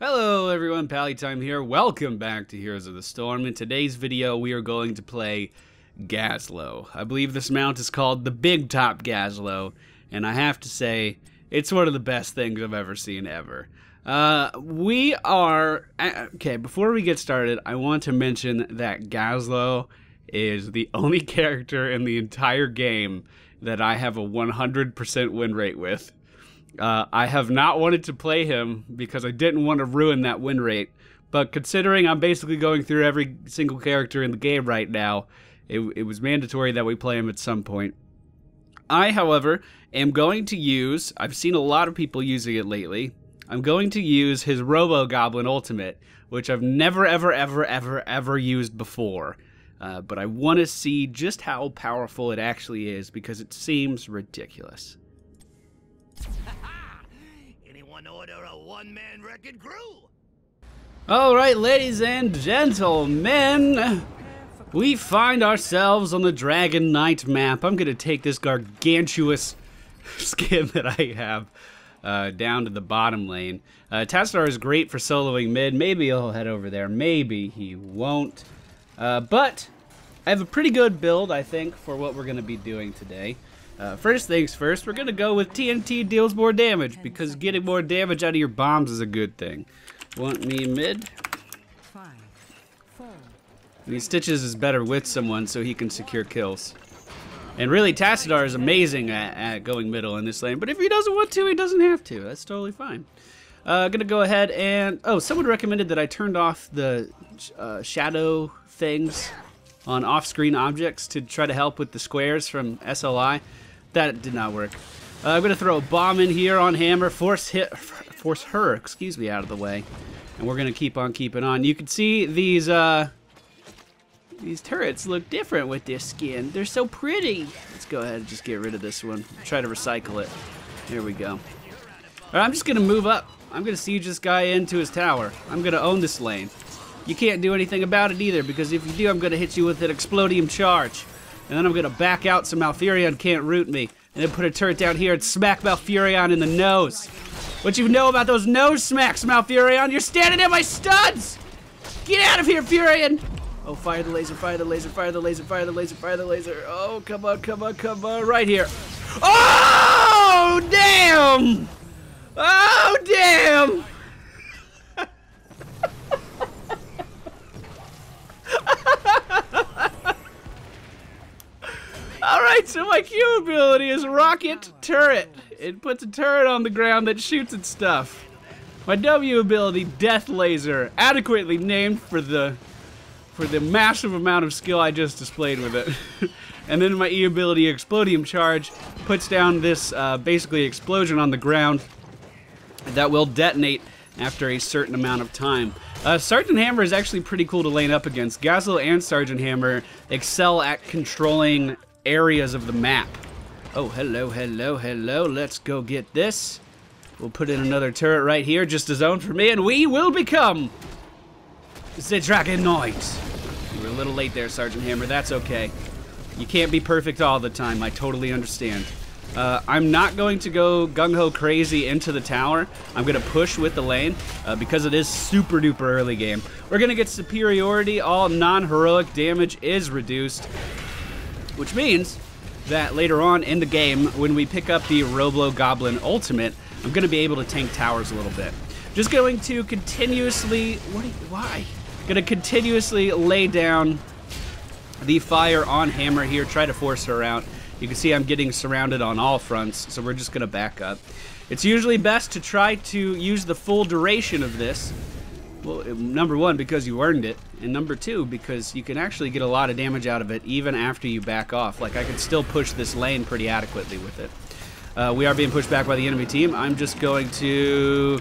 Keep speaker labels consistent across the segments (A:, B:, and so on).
A: Hello everyone, Pallytime here. Welcome back to Heroes of the Storm. In today's video, we are going to play Gazlowe. I believe this mount is called the Big Top Gazlowe, and I have to say, it's one of the best things I've ever seen ever. Okay, before we get started, I want to mention that Gazlowe is the only character in the entire game that I have a 100% win rate with. I have not wanted to play him because I didn't want to ruin that win rate, but considering I'm basically going through every single character in the game right now, it was mandatory that we play him at some point. I, however, am going to use, I've seen a lot of people using it lately, I'm going to use his Robo-Goblin ultimate, which I've never ever used before, but I want to see just how powerful it actually is because it seems ridiculous.
B: Anyone order a one-man wrecking crew?
A: Alright, ladies and gentlemen, we find ourselves on the Dragon Knight map. I'm going to take this gargantuous skin that I have down to the bottom lane. Tassadar is great for soloing mid. Maybe he'll head over there. Maybe he won't. But I have a pretty good build, I think, for what we're going to be doing today. First things first, we're going to go with TNT deals more damage, because getting more damage out of your bombs is a good thing. Want me mid?
C: 5, 4.
A: And he Stitches is better with someone so he can secure kills. And really, Tassadar is amazing at going middle in this lane, but if he doesn't want to, he doesn't have to. That's totally fine. Gonna go ahead and... Oh, someone recommended that I turned off the shadow things on off-screen objects to try to help with the squares from SLI. That did not work. I'm gonna throw a bomb in here on Hammer, force her, excuse me, out of the way, and we're gonna keep on keeping on. You can see these turrets look different with this skin. They're so pretty. Let's go ahead and just get rid of this one. Try to recycle it. Here we go. All right, I'm just gonna move up. I'm gonna siege this guy into his tower. I'm gonna own this lane. You can't do anything about it either, because if you do, I'm gonna hit you with an explodium charge. And then I'm gonna back out so Malfurion can't root me. And then put a turret down here and smack Malfurion in the nose. What you know about those nose smacks, Malfurion? You're standing in my studs! Get out of here, Furion! Oh, fire the laser, fire the laser, fire the laser, fire the laser, fire the laser. Oh, come on, come on, come on, right here. Oh, damn! Oh, damn! Alright, so my Q ability is Rocket Turret. It puts a turret on the ground that shoots at stuff. My W ability, Death Laser, adequately named for the massive amount of skill I just displayed with it. And then my E ability, Explodium Charge, puts down this basically explosion on the ground that will detonate after a certain amount of time. Sergeant Hammer is actually pretty cool to lane up against. Gazlowe and Sergeant Hammer excel at controlling areas of the map. Oh, hello, hello, hello. Let's go get this. We'll put in another turret right here, just a zone for me, and we will become the Dragon Knight. You were a little late there, Sergeant Hammer. That's okay. You can't be perfect all the time. I totally understand. I'm not going to go gung-ho crazy into the tower. I'm going to push with the lane because it is super duper early game. We're going to get superiority. All non-heroic damage is reduced, which means that later on in the game, when we pick up the Robo-Goblin ultimate, I'm going to be able to tank towers a little bit. Just going to continuously... Why? Going to continuously lay down the fire on Hammer here, try to force her out. You can see I'm getting surrounded on all fronts, so we're just going to back up. It's usually best to try to use the full duration of this. Well, number one, because you earned it, and number two, because you can actually get a lot of damage out of it even after you back off. Like, I can still push this lane pretty adequately with it. We are being pushed back by the enemy team. I'm just going to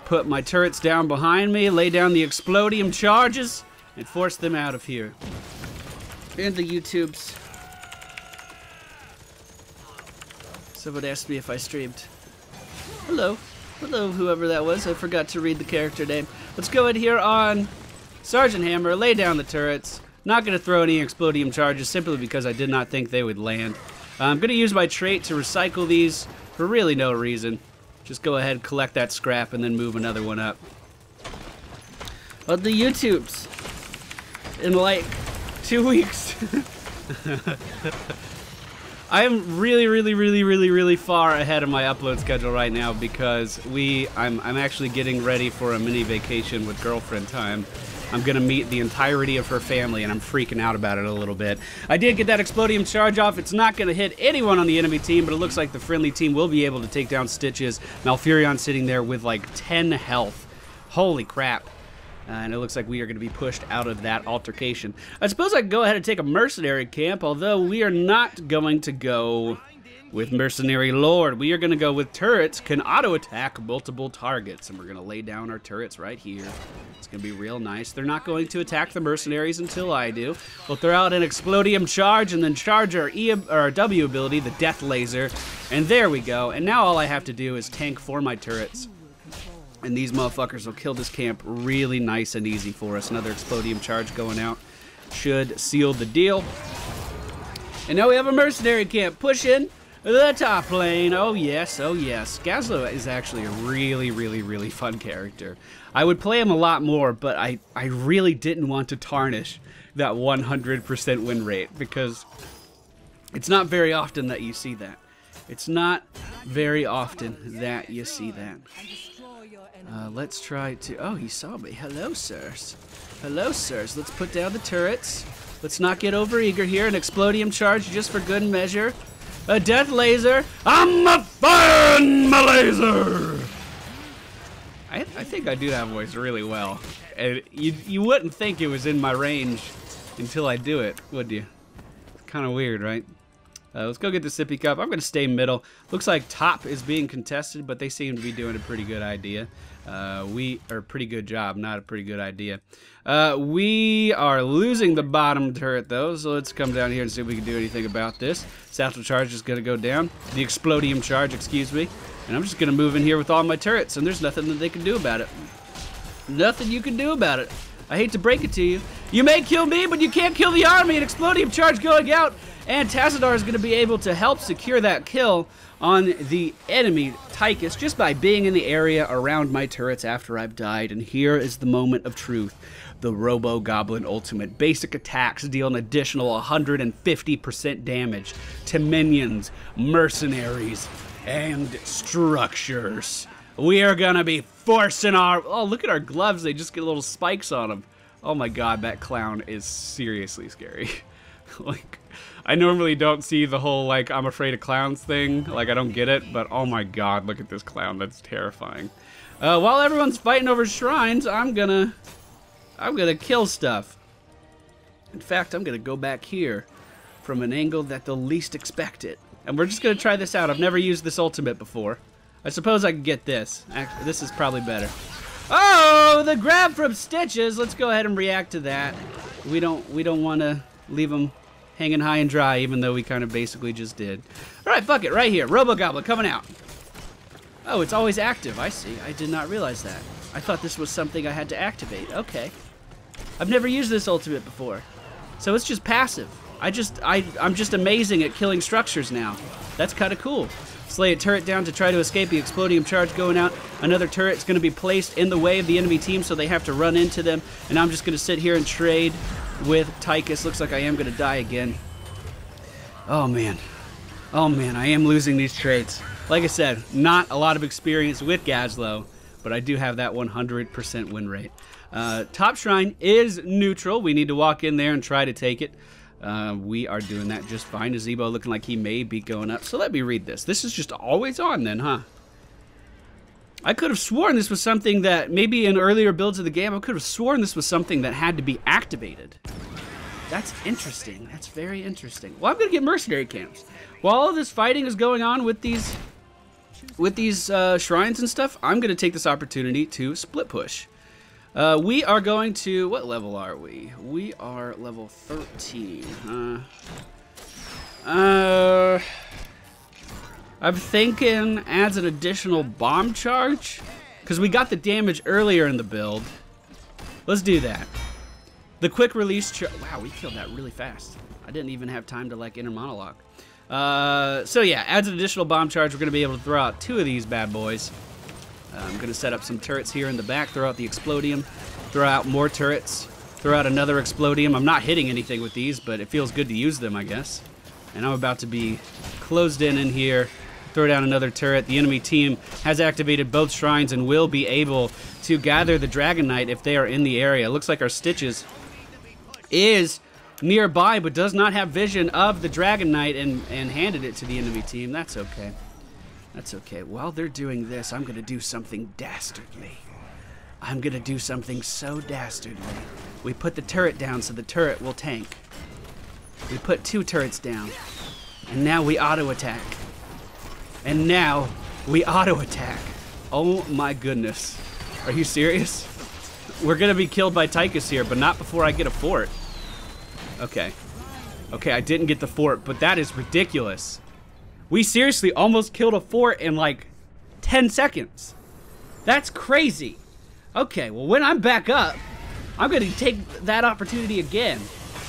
A: put my turrets down behind me, lay down the explodium charges, and force them out of here. And the YouTubes. Someone asked me if I streamed. Hello. Hello, whoever that was. I forgot to read the character name. Let's go in here on Sergeant Hammer, lay down the turrets. Not going to throw any explodium charges simply because I did not think they would land. I'm going to use my trait to recycle these for really no reason. Just go ahead, collect that scrap, and then move another one up. of the YouTubes in like 2 weeks. I am really far ahead of my upload schedule right now because I'm actually getting ready for a mini vacation with girlfriend time. I'm gonna meet the entirety of her family and I'm freaking out about it a little bit. I did get that Explodium charge off. It's not gonna hit anyone on the enemy team, but it looks like the friendly team will be able to take down Stitches. Malfurion sitting there with like 10 health. Holy crap. And it looks like we are going to be pushed out of that altercation. I suppose I can go ahead and take a Mercenary camp, although we are not going to go with Mercenary Lord. We are going to go with turrets, can auto-attack multiple targets. And we're going to lay down our turrets right here. It's going to be real nice. They're not going to attack the Mercenaries until I do. We'll throw out an Explodium charge and then charge our our W ability, the Death Laser. And there we go. And now all I have to do is tank for my turrets. And these motherfuckers will kill this camp really nice and easy for us. Another Explodium charge going out should seal the deal. And now we have a Mercenary camp pushing the top lane. Oh yes, oh yes. Gazlowe is actually a really fun character. I would play him a lot more, but I really didn't want to tarnish that 100% win rate because it's not very often that you see that. It's not very often that you see that. Let's try to... Oh, he saw me. Hello, sirs. Hello, sirs. Let's put down the turrets. Let's not get overeager here. An Explodium charge just for good measure. A Death Laser. I'm a firing my laser! I think I do that voice really well. And you wouldn't think it was in my range until I do it, would you? It's kind of weird, right? Let's go get the sippy cup. I'm going to stay middle. Looks like top is being contested, but they seem to be doing a pretty good idea. Pretty good job, not a pretty good idea. We are losing the bottom turret, though, so let's come down here and see if we can do anything about this. Satchel charge is going to go down. The Explodium charge, excuse me. And I'm just going to move in here with all my turrets, and there's nothing that they can do about it. Nothing you can do about it. I hate to break it to you. You may kill me, but you can't kill the army. An Explodium charge going out. And Tazadar is going to be able to help secure that kill on the enemy Tychus just by being in the area around my turrets after I've died. And here is the moment of truth. The Robo-Goblin ultimate. Basic attacks deal an additional 150% damage to minions, mercenaries, and structures. We are going to be forcing our... Oh, look at our gloves. They just get little spikes on them. Oh my god, that clown is seriously scary. Like... I normally don't see the whole, like, I'm afraid of clowns thing. Like, I don't get it, but oh my god, look at this clown. That's terrifying. While everyone's fighting over shrines, I'm gonna kill stuff. In fact, I'm gonna go back here from an angle that they'll least expect it. And we're just gonna try this out. I've never used this ultimate before. I suppose I can get this. Actually, this is probably better. Oh, the grab from Stitches. Let's go ahead and react to that. We don't want to leave them hanging high and dry, even though we kind of basically just did. All right, fuck it, right here. Robo-Goblin coming out. Oh, it's always active. I see. I did not realize that. I thought this was something I had to activate. Okay. I've never used this ultimate before. So it's just passive. I'm just amazing at killing structures now. That's kind of cool. Slay a turret down to try to escape the Explodium charge going out. Another turret's going to be placed in the way of the enemy team, so they have to run into them. And I'm just going to sit here and trade with Tychus. Looks like I am going to die again. Oh man. Oh man, I am losing these trades. Like I said, not a lot of experience with Gazlowe, but I do have that 100% win rate. Top shrine is neutral. We need to walk in there and try to take it. We are doing that just fine. Gazebo looking like he may be going up. So let me read this. This is just always on then, huh? I could have sworn this was something that, maybe in earlier builds of the game, I could have sworn this was something that had to be activated. That's interesting. That's very interesting. Well, I'm going to get mercenary camps. While all this fighting is going on with these shrines and stuff, I'm going to take this opportunity to split push. We are going to... What level are we? We are level 13. I'm thinking adds an additional bomb charge, because we got the damage earlier in the build. Let's do that. The quick release charge. Wow, we killed that really fast. I didn't even have time to like inner monologue. So yeah, adds an additional bomb charge. We're going to be able to throw out 2 of these bad boys. I'm going to set up some turrets here in the back, throw out the Explodium, Throw out more turrets. Throw out another Explodium. I'm not hitting anything with these, but it feels good to use them, I guess. And I'm about to be closed in here. Throw down another turret. The enemy team has activated both shrines and will be able to gather the Dragon Knight if they are in the area. It looks like our Stitches is nearby, but does not have vision of the Dragon Knight and handed it to the enemy team. That's okay. That's okay. While they're doing this, I'm going to do something dastardly. I'm going to do something so dastardly. We put the turret down so the turret will tank. We put 2 turrets down. And now we auto-attack. And now we auto-attack. Oh my goodness. Are you serious? We're going to be killed by Tychus here, but not before I get a fort. Okay. Okay, I didn't get the fort, but that is ridiculous. We seriously almost killed a fort in like 10 seconds. That's crazy. Okay, well, when I'm back up, I'm going to take that opportunity again.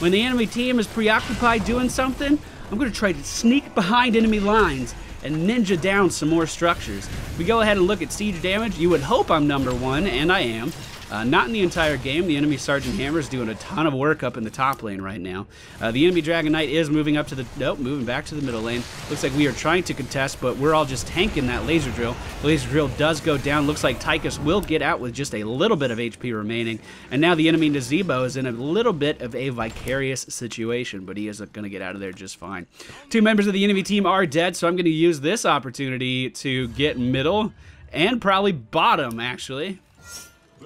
A: When the enemy team is preoccupied doing something, I'm going to try to sneak behind enemy lines and ninja down some more structures. We go ahead and look at siege damage. You would hope I'm #1, and I am. Not in the entire game. The enemy Sergeant Hammer is doing a ton of work up in the top lane right now. The enemy Dragon Knight is moving up to the... Nope, moving back to the middle lane. Looks like we are trying to contest, but we're all just tanking that laser drill. The laser drill does go down. Looks like Tychus will get out with just a little bit of HP remaining. And now the enemy Nazebo is in a little bit of a vicarious situation, but he is going to get out of there just fine. 2 members of the enemy team are dead, so I'm going to use this opportunity to get middle and probably bottom, actually.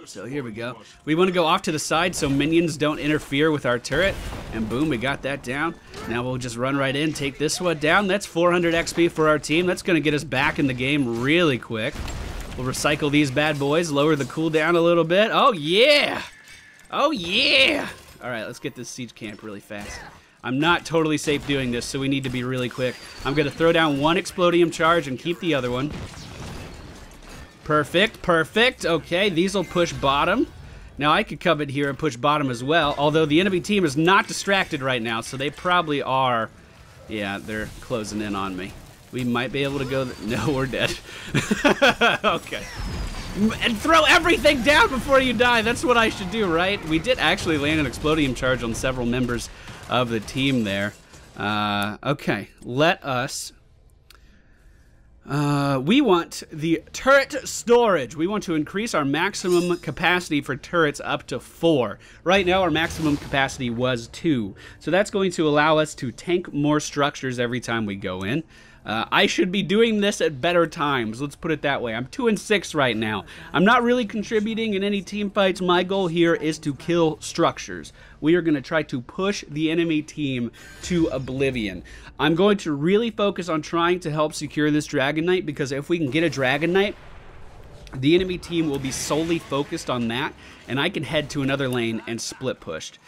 A: So here we go. We want to go off to the side so minions don't interfere with our turret. And boom, we got that down. Now we'll just run right in, take this one down. That's 400 XP for our team. That's going to get us back in the game really quick. We'll recycle these bad boys, lower the cooldown a little bit. Oh, yeah. Oh, yeah. All right, let's get this siege camp really fast. I'm not totally safe doing this, so we need to be really quick. I'm going to throw down 1 Explodium charge and keep the other one. Perfect, perfect. Okay, these will push bottom. Now I could come in here and push bottom as well, although the enemy team is not distracted right now, so they probably are. Yeah, they're closing in on me. We might be able to go... No, we're dead. Okay. And throw everything down before you die. That's what I should do, right? We did actually land an Explodium charge on several members of the team there. Okay, let us... we want the turret storage. We want to increase our maximum capacity for turrets up to 4. Right now, our maximum capacity was 2. So that's going to allow us to tank more structures every time we go in. I should be doing this at better times. Let's put it that way. I'm 2-6 right now. I'm not really contributing in any team fights. My goal here is to kill structures. We are going to try to push the enemy team to oblivion. I'm going to really focus on trying to help secure this Dragon Knight, because if we can get a Dragon Knight, the enemy team will be solely focused on that, and I can head to another lane and split pushed.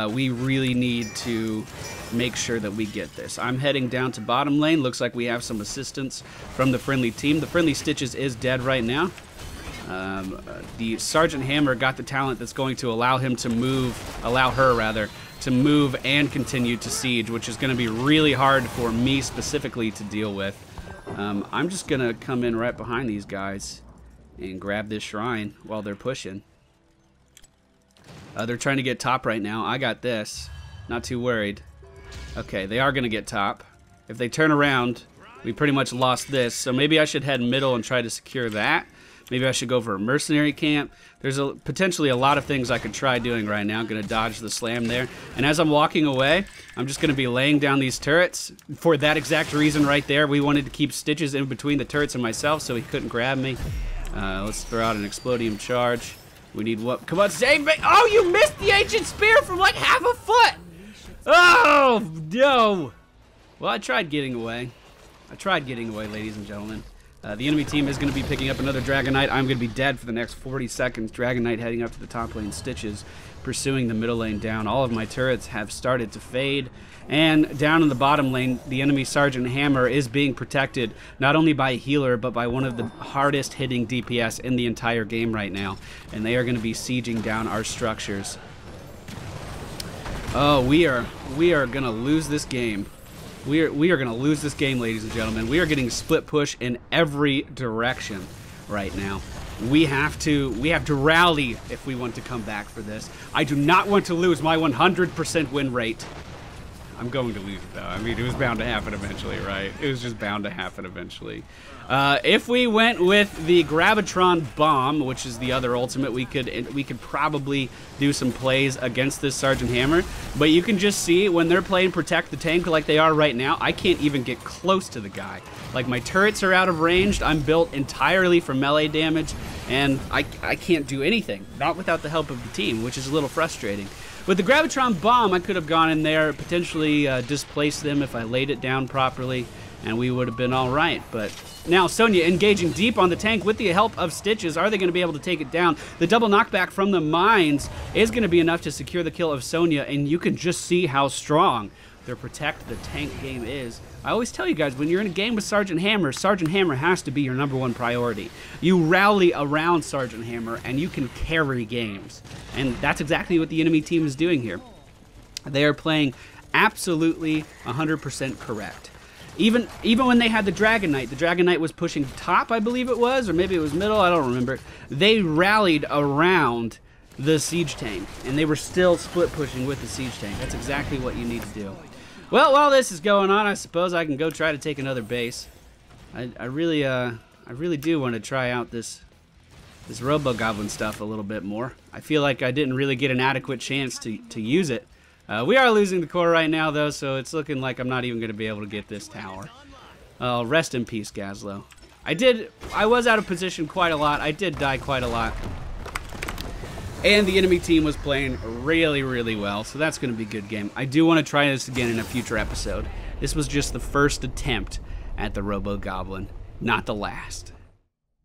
A: We really need to make sure that we get this. I'm heading down to bottom lane. Looks like we have some assistance from the friendly team. The friendly Stitches is dead right now. The Sergeant Hammer got the talent that's going to allow him to move, allow her rather, to move and continue to siege, which is going to be really hard for me specifically to deal with. I'm just going to come in right behind these guys and grab this shrine while they're pushing. They're trying to get top right now. I got this. Not too worried. Okay, they are going to get top. If they turn around, we pretty much lost this. So maybe I should head middle and try to secure that. Maybe I should go for a mercenary camp. There's potentially a lot of things I could try doing right now. I'm going to dodge the slam there. And as I'm walking away, I'm just going to be laying down these turrets. For that exact reason right there, we wanted to keep Stitches in between the turrets and myself so he couldn't grab me. Let's throw out an Explodium charge. We need what? Come on, save me! Oh, you missed the Ancient Spear from like half a foot! Oh, no! Well, I tried getting away. Ladies and gentlemen. The enemy team is going to be picking up another Dragon Knight. I'm going to be dead for the next 40 seconds. Dragon Knight heading up to the top lane. Stitches pursuing the middle lane down. All of my turrets have started to fade. And down in the bottom lane, the enemy Sergeant Hammer is being protected not only by a healer, but by one of the hardest hitting DPS in the entire game right now. And they are going to be sieging down our structures. Oh, we are going to lose this game. We are going to lose this game, ladies and gentlemen. We are getting split push in every direction right now. We have to rally if we want to come back for this. I do not want to lose my 100% win rate. I'm going to lose it though. I mean, it was bound to happen eventually, right? It was just bound to happen eventually. If we went with the Gravitron Bomb, which is the other ultimate, we could probably do some plays against this Sergeant Hammer. But you can just see when they're playing Protect the Tank like they are right now, I can't even get close to the guy. Like, my turrets are out of range. I'm built entirely for melee damage, and I can't do anything, not without the help of the team, which is a little frustrating. With the Gravitron Bomb, I could have gone in there, potentially displaced them if I laid it down properly, and we would have been all right. But now Sonya engaging deep on the tank with the help of Stitches. Are they going to be able to take it down? The double knockback from the mines is going to be enough to secure the kill of Sonya, and you can just see how strong their Protect the Tank game is. I always tell you guys, when you're in a game with Sergeant Hammer has to be your #1 priority. You rally around Sergeant Hammer, and you can carry games. And that's exactly what the enemy team is doing here. They are playing absolutely 100% correct. Even when they had the Dragon Knight was pushing top, I believe it was, or maybe it was middle, I don't remember. They rallied around the Siege Tank, and they were still split pushing with the Siege Tank. That's exactly what you need to do. Well, while this is going on, I suppose I can go try to take another base. I really do want to try out this Robo-Goblin stuff a little bit more. I feel like I didn't really get an adequate chance to use it. We are losing the core right now, though, so it's looking like I'm not even going to be able to get this tower. Rest in peace, Gazlowe. I was out of position quite a lot. I did die quite a lot. And the enemy team was playing really, really well, so that's going to be a good game. I do want to try this again in a future episode. This was just the first attempt at the Robo-Goblin, not the last.